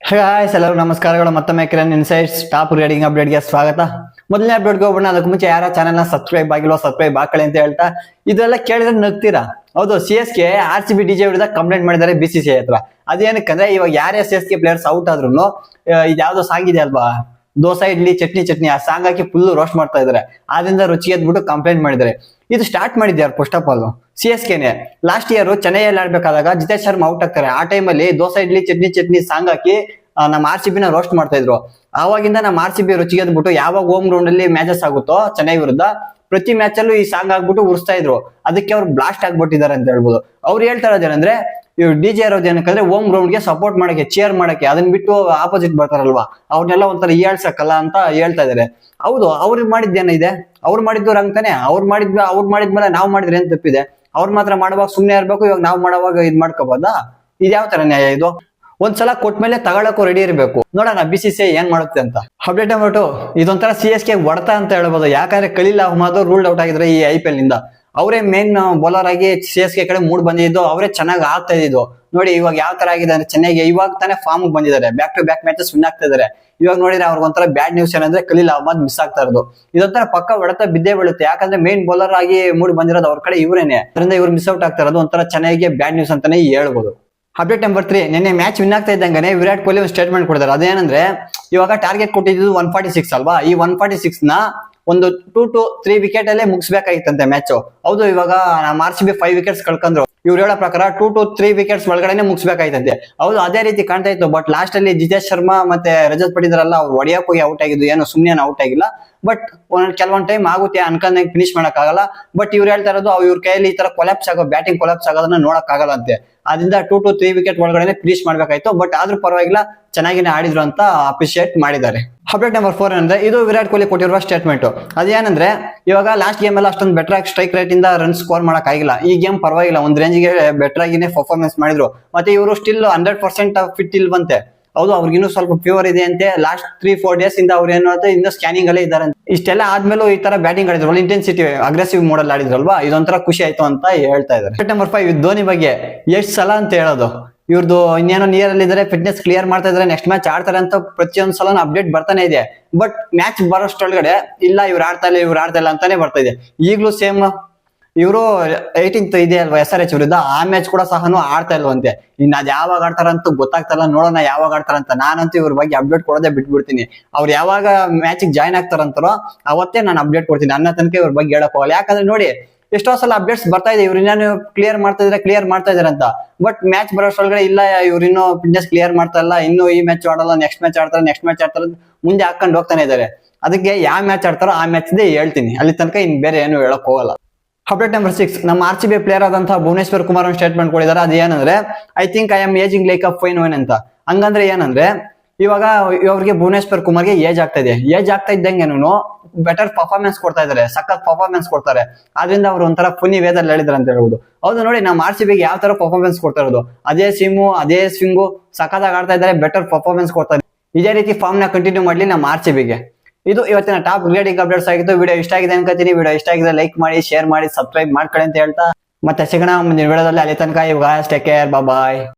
Hi ಎಲ್ಲರೂ ನಮಸ್ಕಾರಗಳು. ಮತ್ತೊಮ್ಮೆ ಕಿರಣ್ ಇನ್ಸೈಟ್ಸ್ ಟಾಪ್ ರೇಟಿಂಗ್ ಅಪ್ಡೇಟ್ಗೆ ಸ್ವಾಗತ. ಮೊದಲನೇ ಅಪ್ಡೇಟ್ಗೆ ಹೋಗೋಣ. ಅದಕ್ಕೆ ಮುಂಚೆ ಯಾರ ಚಾನಲ್ನ ಸಬ್ಸ್ಕ್ರೈಬ್ ಆಗಿಲ್ವೋ ಸಬ್ಸ್ಕ್ರೈಬ್ ಹಾಕೊಳ್ಳಿ ಅಂತ ಹೇಳ್ತಾ, ಇದೆಲ್ಲ ಕೇಳಿದ್ರೆ ನಗ್ತೀರಾ. ಹೌದು, CSK RCB DJ ವಿರುದ್ಧ ಕಂಪ್ಲೇಂಟ್ ಮಾಡಿದ್ದಾರೆ BCCI ಹತ್ರ. ಅದೇನಕ್ಕಂದ್ರೆ ಇವಾಗ ಯಾರೇ CSK ಪ್ಲೇಯರ್ಸ್ ಔಟ್ ಆದ್ರೂ ಇದ್ಯಾವ್ದೋ ಸಾಂಗ್ ಇದೆ ಅಲ್ವಾ, ದೋಸೆ ಇಡ್ಲಿ ಚಟ್ನಿ ಚಟ್ನಿ, ಆ ಸಾಂಗ್ ಹಾಕಿ ಫುಲ್ ರೋಸ್ಟ್ ಮಾಡ್ತಾ ಇದಾರೆ. ಆದ್ರಿಂದ ರುಚಿ ಎದ್ಬಿಟ್ಟು ಕಂಪ್ಲೇಂಟ್ ಮಾಡಿದ್ದಾರೆ. ಇದು ಸ್ಟಾರ್ಟ್ ಮಾಡಿದ್ಯಾರು ಫಸ್ಟ್ ಆಫ್ ಆಲ್ CSKನೇ. ಲಾಸ್ಟ್ ಇಯರ್ ಚೆನ್ನೈಯಲ್ಲಿ ಆಡ್ಬೇಕಾದಾಗ ಜಿತೇಶ್ ಶರ್ಮಾ ಔಟ್ ಆಗ್ತಾರೆ. ಆ ಟೈಮಲ್ಲಿ ದೋಸೆ ಇಡ್ಲಿ ಚಟ್ನಿ ಚಟ್ನಿ ಸಾಂಗ್ ಹಾಕಿ ನಮ್ಮ RCB ನ ರೋಸ್ಟ್ ಮಾಡ್ತಾ ಇದ್ರು. ಆವಾಗಿಂದ ನಮ್ಮ RCB ರುಚಿಗೆ ಎದ್ಬಿಟ್ಟು ಯಾವಾಗ ಹೋಮ್ ಗ್ರೌಂಡ್ ಅಲ್ಲಿ ಮ್ಯಾಚಸ್ ಆಗುತ್ತೋ ಚೆನ್ನೈ ವಿರುದ್ಧ, ಪ್ರತಿ ಮ್ಯಾಚ್ ಅಲ್ಲೂ ಈ ಸಾಂಗ್ ಆಗ್ಬಿಟ್ಟು ಉರ್ಸ್ತಾ ಇದ್ರು. ಅದಕ್ಕೆ ಅವ್ರು ಬ್ಲಾಸ್ಟ್ ಆಗ್ಬಿಟ್ಟಿದ್ದಾರೆ ಅಂತ ಹೇಳ್ಬೋದು. ಅವ್ರು ಹೇಳ್ತಾ ಇರೋದೇನಂದ್ರೆ, ಇವ್ರು DJ ಇರೋದು ಏನಕ್ಕಂದ್ರೆ ಹೋಮ್ ಗ್ರೌಂಡ್ ಗೆ ಸಪೋರ್ಟ್ ಮಾಡಕ್ಕೆ, ಚೇರ್ ಮಾಡಕ್ಕೆ, ಅದನ್ನ ಬಿಟ್ಟು ಆಪೋಸಿಟ್ ಬರ್ತಾರಲ್ವಾ ಅವ್ರನ್ನೆಲ್ಲ ಒಂಥರ ಏಳ್ಸಕ್ಕಲ್ಲ ಅಂತ ಹೇಳ್ತಾ ಇದಾರೆ. ಹೌದು, ಅವ್ರು ಮಾಡಿದ್ದೇನಿದೆ, ಅವ್ರು ಮಾಡಿದ್ದು ರಂಗ್ ತಾನೆ. ಅವ್ರು ಮಾಡಿದ್ಮೇಲೆ ನಾವು ಮಾಡಿದ್ರೆ ಏನ್ ತಪ್ಪಿದೆ? ಅವ್ರು ಮಾತ್ರ ಮಾಡುವಾಗ ಸುಮ್ನೆ ಇರ್ಬೇಕು, ಇವಾಗ ನಾವು ಮಾಡುವಾಗ ಇದ್ ಮಾಡ್ಕೋಬೋದಾ? ಇದ್ಯಾವ ತರ ನ್ಯಾಯ ಇದು? ಒಂದ್ಸಲ ಕೊಟ್ಮೇಲೆ ತಗೊಳಕ್ಕೂ ರೆಡಿ ಇರಬೇಕು. ನೋಡೋಣ BCCI ಏನ್ ಮಾಡುತ್ತೆ ಅಂತ. ಅಪ್ಡೇಟ್ ನಂಬರ್ 2, ಇದೊಂಥರ CSK ಹೊಡೆತ ಅಂತ ಹೇಳ್ಬೋದು. ಯಾಕಂದ್ರೆ ಖಲೀಲ್ ಅಹ್ಮದ್ ರೂಲ್ಡ್ ಔಟ್ ಆಗಿದ್ರೆ ಈ IPL ನಿಂದ. ಅವರೇ ಮೇನ್ ಬೌಲರ್ ಆಗಿ CSK ಕಡೆ ಮೂಡ್ ಬಂದಿದ್ದು, ಅವರೇ ಚೆನ್ನಾಗಿ ಆಗ್ತಾ ಇದ್ದು. ನೋಡಿ ಇವಾಗ ಯಾವ ತರ ಆಗಿದೆ ಅಂದ್ರೆ, ಚೆನ್ನೈಗೆ ಇವಾಗ ತಾನೇ ಫಾರ್ಮ್ ಬಂದಿದ್ದಾರೆ, back to back matches win ಆಗ್ತಾ ಇದಾರೆ. ಇವಾಗ ನೋಡಿದ್ರೆ ಅವ್ರಿಗೆ ಒಂಥರ ಬ್ಯಾಡ್ ನ್ಯೂಸ್ ಏನಂದ್ರೆ ಖಲೀಲ್ ಅಹ್ಮದ್ ಮಿಸ್ ಆಗ್ತಾ ಇರೋದು. ಇದೊಂಥರ ಪಕ್ಕ ಹೊಡೆತ ಬಿದ್ದೇ ಬೀಳುತ್ತೆ. ಯಾಕಂದ್ರೆ ಮೇನ್ ಬೌಲರ್ ಆಗಿ ಮೂಡ್ ಬಂದಿರೋದು ಅವ್ರ ಕಡೆ ಇವರೇನೆ. ಅದರಿಂದ ಇವ್ರು ಮಿಸ್ ಔಟ್ ಆಗ್ತಾ ಇರೋದು ಒಂಥರ ಚೆನ್ನೈಗೆ ಬ್ಯಾಡ್ ನ್ಯೂಸ್ ಅಂತಾನೆ ಹೇಳ್ಬೋದು. ಅಪ್ಡೇಟ್ ನಂಬರ್ 3, ನಿನ್ನೆ ಮ್ಯಾಚ್ ವಿನ್ ಆಗ್ತಾ ಇದ್ದಂಗೆ ವಿರಾಟ್ ಕೊಹ್ಲಿ ಒಂದು ಸ್ಟೇಟ್ಮೆಂಟ್ ಕೊಡ್ತಾರೆ. ಅದೇನಂದ್ರೆ, ಇವಾಗ ಟಾರ್ಗೆಟ್ ಕೊಟ್ಟಿದ್ದು 146 ಅಲ್ವಾ, ಈ 146 ನ ಒಂದು 2 to 3 ವಿಕೆಟ್ ಅಲ್ಲೇ ಮುಗಿಸ್ಬೇಕಾಗಿತ್ತಂತೆ ಮ್ಯಾಚ್. ಹೌದು, ಇವಾಗ ನಮ್ಮ RCB 5 ವಿಕೆಟ್ಸ್ ಕಳ್ಕೊಂಡ್ರು. ಇವ್ರು ಹೇಳೋ ಪ್ರಕಾರ 2 to 3 ವಿಕೆಟ್ಸ್ ಒಳಗಡೆನೆ ಮುಗಿಸ್ಬೇಕಾಯ್ತಂತೆ. ಹೌದು, ಅದೇ ರೀತಿ ಕಾಣ್ತಾ ಇತ್ತು. ಬಟ್ ಲಾಸ್ಟ್ ಅಲ್ಲಿ ಜಿತೇಶ್ ಶರ್ಮಾ ಮತ್ತೆ ರಜತ್ ಪಡಿದಾರಲ್ಲ, ಅವ್ರು ಹೊಡಿಯಕ್ ಹೋಗಿ ಔಟ್ ಆಗಿದ್ದು, ಏನು ಸುಮ್ನೆ ಔಟ್ ಆಗಿಲ್ಲ. ಬಟ್ ಕೆಲವೊಂದ್ ಟೈಮ್ ಆಗುತ್ತೆ, ಅನ್ಕೊಂಡಂಗೆ ಫಿನಿಶ್ ಮಾಡಕ್ ಆಗಲ್ಲ. ಬಟ್ ಇವ್ರು ಹೇಳ್ತಾ ಇರೋದು, ಇವ್ರ ಕೈಯಲ್ಲಿ ಈ ತರ ಕೊಲಾಪ್ಸ್ ಆಗೋ, ಬ್ಯಾಟಿಂಗ್ ಕೊಲಾಪ್ಸ್ ಆಗೋದನ್ನ ನೋಡಕ್ ಆಗಲ್ಲ ಅಂತೆ. ಅದರಿಂದ 2 to 3 ವಿಕೆಟ್ ಒಳಗಡೆ ಫಿನಿಶ್ ಮಾಡ್ಬೇಕಾಯ್ತು. ಬಟ್ ಆದ್ರೂ ಪರವಾಗಿಲ್ಲ, ಚೆನ್ನಾಗಿನೇ ಆಡಿದ್ರು ಅಂತ ಅಪ್ರಿಶಿಯೇಟ್ ಮಾಡಿದ್ದಾರೆ. ಅಪ್ಡೇಟ್ ನಂಬರ್ 4 ಅಂದ್ರೆ, ಇದು ವಿರಾಟ್ ಕೊಹ್ಲಿ ಕೊಟ್ಟಿರುವ ಸ್ಟೇಟ್ಮೆಂಟ್. ಅದೇನಂದ್ರೆ, ಇವಾಗ ಲಾಸ್ಟ್ ಗೇಮ್ ಎಲ್ಲ ಅಷ್ಟೊಂದು ಬೆಟರ್ ಆಗಿ ಸ್ಟ್ರೈಕ್ ರೇಟ್ ಇಂದ ರನ್ ಸ್ಕೋರ್ ಮಾಡಕ್ ಆಗಿಲ್ಲ. ಈ ಗೇಮ್ ಪರವಾಗಿಲ್ಲ, ಒಂದ್ ರೇಂಜ್ ಗೆ ಬೆಟರ್ ಆಗಿನೇ ಪರ್ಫಾರ್ಮೆನ್ಸ್ ಮಾಡಿದ್ರು. ಮತ್ತೆ ಇವರು ಸ್ಟಿಲ್ 100% ಫಿಟ್ ಇಲ್ವಂತೆ. ಹೌದು, ಅವ್ರಿಗಿನ್ನೂ ಸ್ವಲ್ಪ ಫೀವರ್ ಇದೆ ಅಂತೆ. ಲಾಸ್ಟ್ 3-4 ಡೇಸ್ ಇಂದ ಅವ್ರು ಏನು ಇನ್ನು ಸ್ಕ್ಯಾನಿಂಗ್ ಅಲ್ಲೇ ಇದ್ದಾರೆ. ಇಷ್ಟೆಲ್ಲ ಆದ್ಮೇಲೂ ಈ ತರ ಬ್ಯಾಟಿಂಗ್ ಆಡಿದ್ರು, ಇಂಟೆನ್ಸಿಟಿ ಅಗ್ರೆಸಿವ್ ಮೋಡಲ್ ಆಡಿದ್ರಲ್ವಾ, ಇದೊಂಥರ ಖುಷಿ ಆಯ್ತು ಅಂತ ಹೇಳ್ತಾ ಇದ್ದಾರೆ. ಅಪ್ಡೇಟ್ ನಂಬರ್ 5, ಧೋನಿ ಬಗ್ಗೆ ಎಷ್ಟ್ ಸಲ ಅಂತ ಹೇಳೋದು. ಇವ್ರದ್ದು ಇನ್ನೇನೋ ನಿಯರ್ ಅಲ್ಲಿ ಇದಾರೆ, ಫಿಟ್ನೆಸ್ ಕ್ಲಿಯರ್ ಮಾಡ್ತಾ ಇದಾರೆ, ನೆಕ್ಸ್ಟ್ ಮ್ಯಾಚ್ ಆಡ್ತಾರೆ ಅಂತ ಪ್ರತಿಯೊಂದ್ ಸಲ ಅಪ್ಡೇಟ್ ಬರ್ತಾನೆ ಇದೆ. ಬಟ್ ಮ್ಯಾಚ್ ಬರೋಷ್ಟೊಳಗಡೆ ಇಲ್ಲ, ಇವ್ರು ಆಡ್ತಾ ಇಲ್ಲ ಅಂತಾನೆ ಬರ್ತಾ ಇದೆ. ಈಗ್ಲೂ ಸೇಮ್ ಇವರು 18th ಇದೆ ಅಲ್ವಾ SRH ವಿರುದ್ಧ, ಆ ಮ್ಯಾಚ್ ಕೂಡ ಸಹನು ಆಡ್ತಾ ಇಲ್ವಂತೆ. ಇನ್ನ ಅದ್ ಯಾವಾಗ ಆಡ್ತಾರಂತ ಗೊತ್ತಾಗ್ತಲ್ಲ, ನೋಡೋಣ ಯಾವಾಗ ಆಡ್ತಾರಂತ. ನಾನಂತೂ ಇವ್ರ ಬಗ್ಗೆ ಅಪ್ಡೇಟ್ ಕೊಡೋದೇ ಬಿಟ್ಬಿಡ್ತೀನಿ. ಅವ್ರು ಯಾವಾಗ ಮ್ಯಾಚಿಗೆ ಜಾಯ್ನ್ ಆಗ್ತಾರಂತಾರೋ ಅವತ್ತೇ ನಾನು ಅಪ್ಡೇಟ್ ಕೊಡ್ತೀನಿ. ನನ್ನ ತನಕ ಇವ್ರ ಬಗ್ಗೆ ಹೇಳಕ್ ಹೋಗಲ್ಲ. ಯಾಕಂದ್ರೆ ನೋಡಿ, ಎಷ್ಟೋ ಸಲ ಅಪ್ಡೇಟ್ಸ್ ಬರ್ತಾ ಇದೆ, ಇವ್ರು ಇನ್ನೇನು ಕ್ಲಿಯರ್ ಮಾಡ್ತಾ ಇದಾರೆ ಅಂತ. ಬಟ್ ಮ್ಯಾಚ್ ಬರೋಷ್ಟೊಳಗಡೆ ಇಲ್ಲ, ಇವ್ರು ಇನ್ನೂ ಫಿಟ್ನೆಸ್ ಕ್ಲಿಯರ್ ಮಾಡ್ತಾ ಇಲ್ಲ, ಇನ್ನು ಈ ಮ್ಯಾಚ್ ಆಡಲ್ಲ, ನೆಕ್ಸ್ಟ್ ಮ್ಯಾಚ್ ಆಡ್ತಾರೆ ಮುಂದೆ ಹಾಕೊಂಡು ಹೋಗ್ತಾನೆ ಇದಾರೆ. ಅದಕ್ಕೆ ಯಾವ ಮ್ಯಾಚ್ ಆಡ್ತಾರೋ ಆ ಮ್ಯಾಚ್ ಹೇಳ್ತೀನಿ, ಅಲ್ಲಿ ತನಕ ಇನ್ ಬೇರೆ ಏನು ಹೇಳಕ್ ಹೋಗಲ್ಲ. ಅಪ್ಡೇಟ್ ನಂಬರ್ 6, ನಮ್ಮ RCB ಪ್ಲೇಯರ್ ಆದಂತಹ ಭುವನೇಶ್ವರ್ ಕುಮಾರ್ ಒಂದು ಸ್ಟೇಟ್ಮೆಂಟ್ ಕೊಟ್ಟಿದ್ದಾರೆ. ಅದೇನಂದ್ರೆ, I think I am ageing like a fine wine ಅಂತ. ಹಂಗಂದ್ರೆ ಏನಂದ್ರೆ, ಇವಾಗ ಇವ್ರಿಗೆ ಭುವನೇಶ್ವರ್ ಕುಮಾರ್ಗೆ ಏಜ್ ಆಗ್ತಾ ಇದೆ. ಏಜ್ ಆಗ್ತಾ ಇದ್ದಂಗೆನು ಬೆಟರ್ ಪರ್ಫಾರ್ಮೆನ್ಸ್ ಕೊಡ್ತಾ ಇದಾರೆ, ಸಖತ್ ಪರ್ಫಾರ್ಮೆನ್ಸ್ ಕೊಡ್ತಾರೆ. ಆದ್ರಿಂದ ಅವ್ರು ಒಂಥರ ಫುನಿ ವೇದಲ್ಲಿ ಹೇಳಿದ್ರು ಅಂತ ಹೇಳ್ಬೋದು. ಹೌದು, ನೋಡಿ ನಮ್ಮ RCBಗೆ ಯಾವ ತರ ಪರ್ಫಾರ್ಮೆನ್ಸ್ ಕೊಡ್ತಾ ಇರೋದು, ಅದೇ ಸಿಮ್ಮು ಅದೇ ಸ್ವಿಂಗು ಸಖತ್ತಾಗಿ ಆಡ್ತಾ ಇದಾರೆ, ಬೆಟರ್ ಪರ್ಫಾರ್ಮೆನ್ಸ್ ಕೊಡ್ತಾರೆ. ಇದೇ ರೀತಿ ಫಾರ್ಮ್ ನ ಕಂಟಿನ್ಯೂ ಮಾಡ್ಲಿ ನಮ್ಮ RCBಗೆ. ಇದು ಇವತ್ತಿನ ಟಾಪ್ ರೇಟಿಂಗ್ ಅಪ್ಡೇಟ್ಸ್ ಆಗಿತ್ತು. ವಿಡಿಯೋ ಇಷ್ಟ ಆಗಿದೆ ಅನ್ಕೋತೀನಿ. ವಿಡಿಯೋ ಇಷ್ಟ ಆಗಿದೆ ಲೈಕ್ ಮಾಡಿ, ಶೇರ್ ಮಾಡಿ, ಸಬ್ಸ್ಕ್ರೈಬ್ ಮಾಡ್ಕೊಳ್ಳಿ ಅಂತ ಹೇಳ್ತಾ ಮತ್ತೆ ಸಿಗೋಣ ಮುಂದಿನ ವಿಡಿಯೋದಲ್ಲಿ. ಅಲ್ಲಿ ತನಕ ಟೇಕ್ ಕೇರ್, ಬಾಯ್.